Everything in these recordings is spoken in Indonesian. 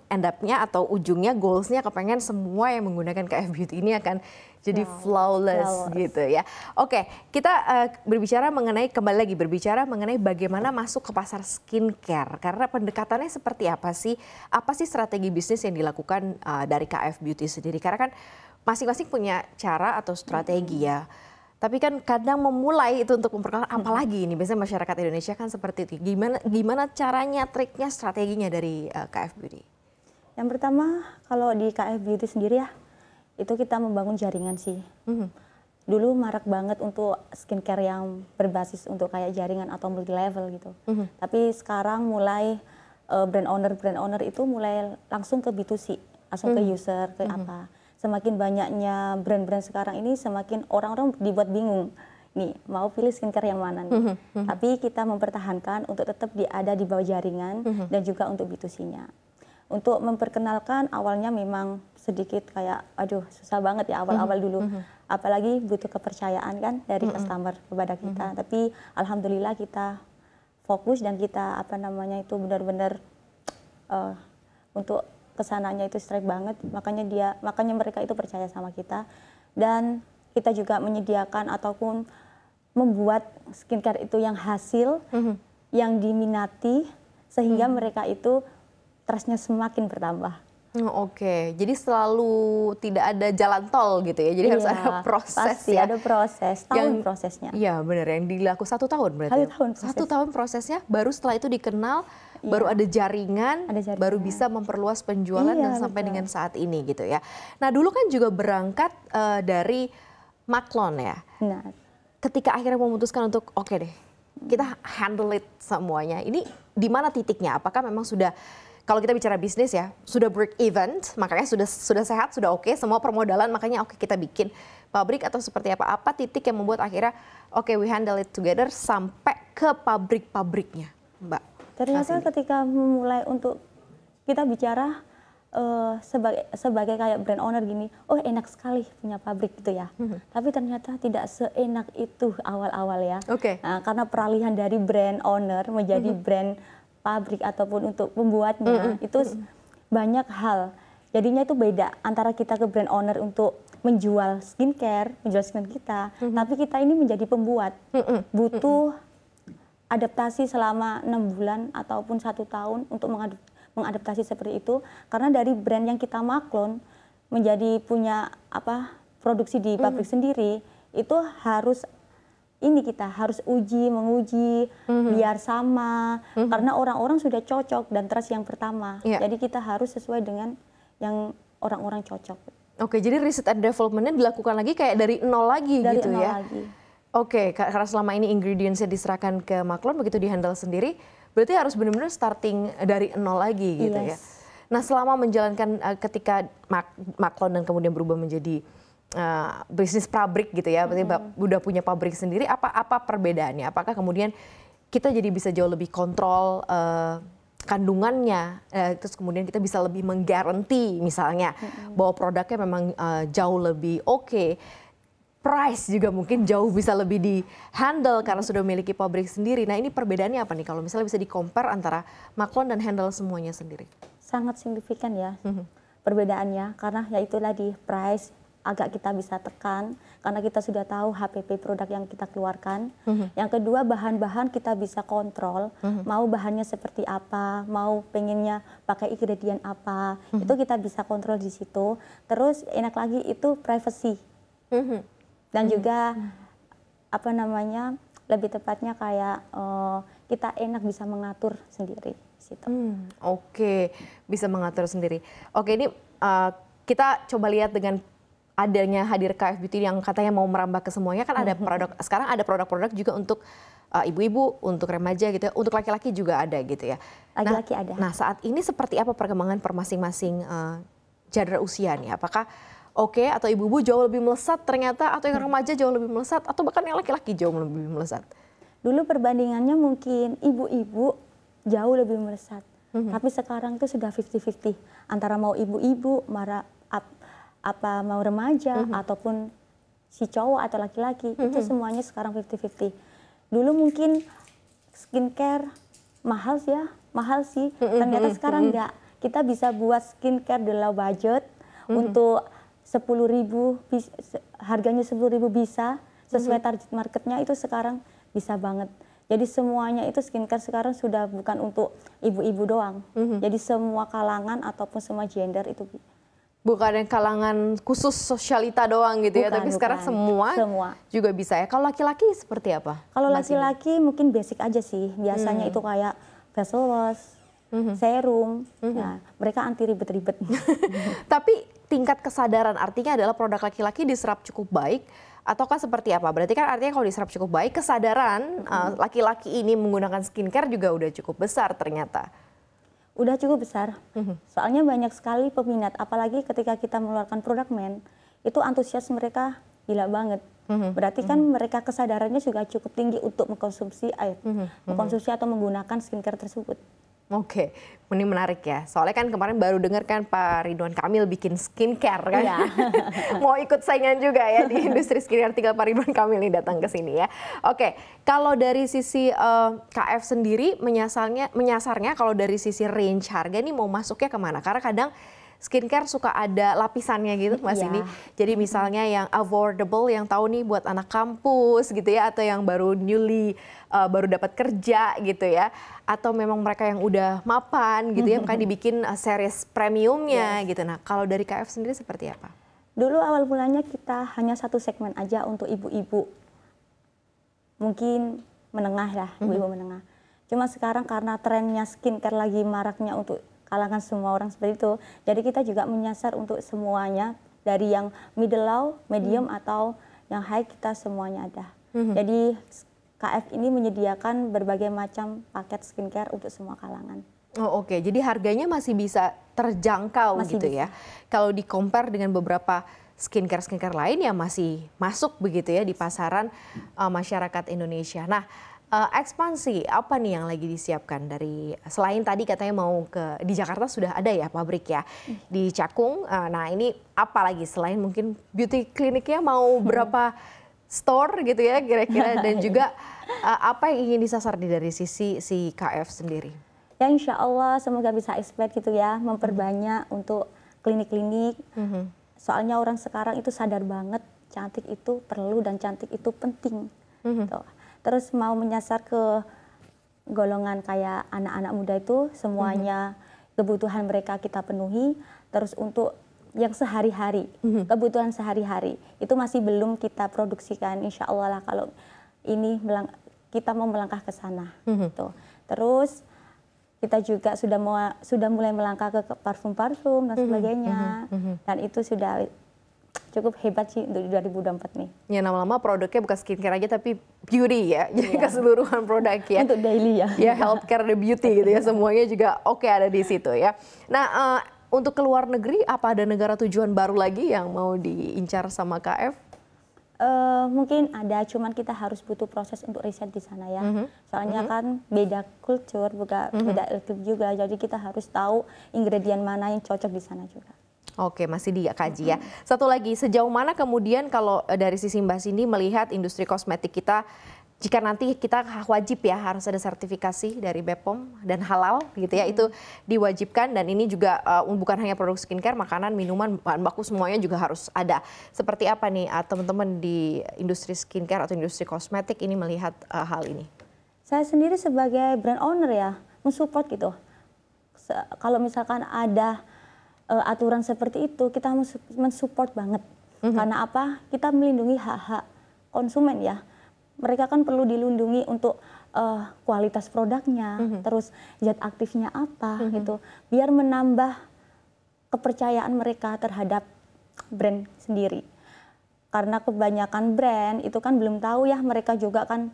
end up-nya atau ujungnya goals-nya kepengen semua yang menggunakan KF Beauty ini akan jadi flawless gitu ya. Oke, kita kembali lagi berbicara mengenai bagaimana masuk ke pasar skincare. Karena pendekatannya seperti apa sih? Apa sih strategi bisnis yang dilakukan dari KF Beauty sendiri? Karena kan masing-masing punya cara atau strategi ya. Tapi kan kadang memulai itu untuk memperkenalkan apalagi ini biasanya masyarakat Indonesia kan seperti itu. Gimana caranya, triknya, strateginya dari KF Beauty? Yang pertama kalau di KF Beauty sendiri ya, itu kita membangun jaringan sih. Dulu marak banget untuk skincare yang berbasis untuk kayak jaringan atau multi level gitu. Tapi sekarang mulai brand owner itu mulai langsung ke B2C, langsung ke user, ke apa. Semakin banyaknya brand-brand sekarang ini, semakin orang-orang dibuat bingung. Nih, mau pilih skincare yang mana nih. Tapi kita mempertahankan untuk tetap ada di bawah jaringan dan juga untuk B2C-nya. Untuk memperkenalkan awalnya memang sedikit kayak, aduh susah banget ya awal-awal dulu. Apalagi butuh kepercayaan kan dari customer kepada kita. Tapi alhamdulillah kita fokus dan kita itu benar-benar untuk kesananya itu strike banget, makanya mereka itu percaya sama kita. Dan kita juga menyediakan ataupun membuat skincare itu yang hasil, yang diminati, sehingga mereka itu trustnya semakin bertambah. Oke, jadi selalu tidak ada jalan tol gitu ya, jadi harus ada proses. Pasti ada proses, prosesnya. Iya benar, yang dilakukan 1 tahun berarti. 1 tahun prosesnya, baru setelah itu dikenal, baru ada jaringan, baru bisa memperluas penjualan dan sampai dengan saat ini gitu ya. Nah dulu kan juga berangkat dari Maklon ya. Benar. Ketika akhirnya memutuskan untuk oke deh, kita handle it semuanya. Ini di mana titiknya? Apakah memang sudah, kalau kita bicara bisnis ya, sudah break even, makanya sudah sehat, sudah oke, semua permodalan, makanya oke kita bikin pabrik atau seperti apa? Apa titik yang membuat akhirnya oke we handle it together sampai ke pabrik-pabriknya, Mbak? Ternyata ketika memulai untuk kita bicara sebagai kayak brand owner gini, oh enak sekali punya pabrik gitu ya. Tapi ternyata tidak seenak itu awal-awal ya. Nah, karena peralihan dari brand owner menjadi brand pabrik ataupun untuk pembuatnya itu banyak hal. Jadinya itu beda antara kita ke brand owner untuk menjual skincare kita, tapi kita ini menjadi pembuat. Butuh adaptasi selama 6 bulan ataupun 1 tahun untuk mengadaptasi seperti itu, karena dari brand yang kita Maklon menjadi punya produksi di pabrik sendiri, itu harus kita harus menguji biar sama, karena orang-orang sudah cocok dan trust yang pertama. Jadi kita harus sesuai dengan yang orang-orang cocok. Oke, jadi riset and development-nya dilakukan lagi kayak dari nol lagi gitu ya. Oke, karena selama ini ingredients-nya diserahkan ke Maklon, begitu di-handle sendiri, berarti harus benar-benar starting dari nol lagi gitu ya. Nah, selama menjalankan ketika Maklon dan kemudian berubah menjadi bisnis pabrik gitu ya, berarti udah punya pabrik sendiri, apa perbedaannya? Apakah kemudian kita jadi bisa jauh lebih kontrol kandungannya, terus kemudian kita bisa lebih menggaranti misalnya bahwa produknya memang jauh lebih oke. Price juga mungkin jauh bisa lebih di-handle karena sudah memiliki pabrik sendiri. Nah ini perbedaannya apa nih kalau misalnya bisa di-compare antara Maklon dan handle semuanya sendiri? Sangat signifikan ya perbedaannya, karena ya itulah di price agak kita bisa tekan karena kita sudah tahu HPP produk yang kita keluarkan. Yang kedua, bahan-bahan kita bisa kontrol, mau bahannya seperti apa, mau pengennya pakai ingredient apa, itu kita bisa kontrol di situ. Terus enak lagi itu privacy. Dan juga lebih tepatnya kayak kita enak bisa mengatur sendiri situ. Oke, bisa mengatur sendiri. Oke, ini kita coba lihat dengan adanya hadir KF Beauty yang katanya mau merambah ke semuanya, kan ada produk, sekarang ada produk-produk juga untuk ibu-ibu, untuk remaja gitu ya, untuk laki-laki juga ada gitu ya. Laki-laki ada. Nah saat ini seperti apa perkembangan per masing-masing genre usia nih? Apakah atau ibu-ibu jauh lebih melesat ternyata, atau yang remaja jauh lebih melesat, atau bahkan yang laki-laki jauh lebih melesat? Dulu perbandingannya mungkin ibu-ibu jauh lebih melesat, tapi sekarang itu sudah 50-50 antara mau ibu-ibu, mau remaja ataupun si cowok atau laki-laki, itu semuanya sekarang 50-50. Dulu mungkin skincare mahal sih, ternyata sekarang enggak. kita bisa buat skincare di low budget untuk 10.000, harganya 10.000 bisa, sesuai target marketnya itu sekarang bisa banget. Jadi semuanya itu skincare sekarang sudah bukan untuk ibu-ibu doang. Jadi semua kalangan ataupun semua gender itu. Bukan yang kalangan khusus sosialita doang gitu ya, tapi sekarang semua juga bisa ya. Kalau laki-laki seperti apa? Kalau laki-laki mungkin basic aja sih. Biasanya itu kayak facial wash, serum, ya, mereka anti ribet-ribet. Tapi tingkat kesadaran artinya adalah produk laki-laki diserap cukup baik, ataukah seperti apa? Berarti kan artinya kalau diserap cukup baik, kesadaran laki-laki ini menggunakan skincare juga udah cukup besar ternyata. Udah cukup besar, soalnya banyak sekali peminat, apalagi ketika kita mengeluarkan produk men, itu antusias mereka gila banget. Berarti kan mereka kesadarannya juga cukup tinggi untuk mengkonsumsi mengkonsumsi atau menggunakan skincare tersebut. Oke, ini menarik ya. Soalnya kan kemarin baru dengar kan Pak Ridwan Kamil bikin skincare kan. Iya. Mau ikut saingan juga ya di industri skincare, tinggal Pak Ridwan Kamil nih datang ke sini ya. Oke, kalau dari sisi KF sendiri menyasarnya kalau dari sisi range harga ini mau masuknya kemana? Karena kadang skincare suka ada lapisannya gitu Mas ini. Jadi misalnya yang affordable, yang tahu nih buat anak kampus gitu ya, atau yang baru baru dapat kerja gitu ya, atau memang mereka yang udah mapan gitu ya, makanya dibikin series premiumnya gitu. Nah kalau dari KF sendiri seperti apa? Dulu awal mulanya kita hanya satu segmen aja untuk ibu-ibu, mungkin menengah lah, ibu-ibu menengah. Cuma sekarang karena trennya skincare lagi maraknya untuk kalangan semua orang seperti itu, jadi kita juga menyasar untuk semuanya, dari yang middle low, medium atau yang high, kita semuanya ada. Jadi KF ini menyediakan berbagai macam paket skincare untuk semua kalangan. Oh oke, jadi harganya masih bisa terjangkau gitu ya. Kalau di-compare dengan beberapa skincare lain yang masih masuk begitu ya di pasaran masyarakat Indonesia. Nah, ekspansi apa nih yang lagi disiapkan dari, selain tadi katanya mau di Jakarta sudah ada ya pabrik ya, di Cakung. Nah ini apa lagi selain mungkin beauty kliniknya, mau berapa store gitu ya kira-kira, dan juga apa yang ingin disasar dari sisi si KF sendiri? Ya insya Allah semoga bisa expand gitu ya, memperbanyak untuk klinik-klinik. Soalnya orang sekarang itu sadar banget cantik itu perlu dan cantik itu penting. Terus mau menyasar ke golongan kayak anak-anak muda itu, semuanya kebutuhan mereka kita penuhi. Terus untuk yang sehari-hari, kebutuhan sehari-hari itu masih belum kita produksikan, insya Allah lah kalau ini kita mau melangkah ke sana. Gitu. Terus kita juga sudah mulai melangkah ke parfum-parfum dan sebagainya, dan itu sudah cukup hebat sih untuk 2024 nih. Ya lama-lama produknya bukan skincare aja tapi beauty ya, jadi keseluruhan produk ya. Untuk daily ya. Ya healthcare dan beauty gitu ya, semuanya juga oke ada di situ ya. Nah untuk ke luar negeri, apa ada negara tujuan baru lagi yang mau diincar sama KF? Mungkin ada, cuman kita harus butuh proses untuk riset di sana ya. Soalnya kan beda kultur, beda etnik juga, jadi kita harus tahu ingredient mana yang cocok di sana juga. Oke, masih dikaji ya. Satu lagi, sejauh mana kemudian kalau dari sisi Mbak Cindy melihat industri kosmetik kita, jika nanti kita wajib ya harus ada sertifikasi dari BPOM dan halal gitu ya, itu diwajibkan, dan ini juga bukan hanya produk skincare, makanan, minuman, bahan baku semuanya juga harus ada. Seperti apa nih teman-teman di industri skincare atau industri kosmetik ini melihat hal ini? Saya sendiri sebagai brand owner ya, mensupport gitu. Kalau misalkan ada aturan seperti itu, kita mensupport banget. Karena apa? Kita melindungi hak-hak konsumen ya. Mereka kan perlu dilindungi untuk kualitas produknya, terus zat aktifnya apa gitu, biar menambah kepercayaan mereka terhadap brand sendiri. Karena kebanyakan brand itu kan belum tahu ya, mereka juga kan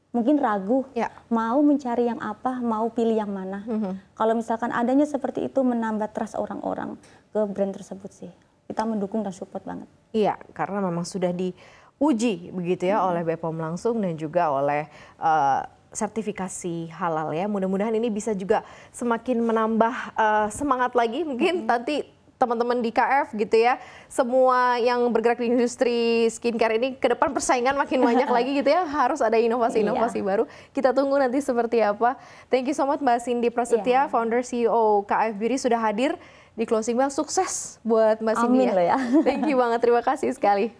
mungkin ragu, mau mencari yang apa, mau pilih yang mana. Kalau misalkan adanya seperti itu, menambah trust orang-orang ke brand tersebut sih. Kita mendukung dan support banget. Iya, karena memang sudah diuji begitu ya oleh BPOM langsung dan juga oleh sertifikasi halal ya. Mudah-mudahan ini bisa juga semakin menambah semangat lagi, mungkin nanti teman-teman di KF gitu ya, semua yang bergerak di industri skincare ini ke depan persaingan makin banyak lagi gitu ya, harus ada inovasi-inovasi baru. Kita tunggu nanti seperti apa. Thank you so much Mbak Cindy Prasetya, founder CEO KF Beauty sudah hadir di Closing Bell. Sukses buat Mbak Cindy. Amin loh ya. Thank you banget, terima kasih sekali.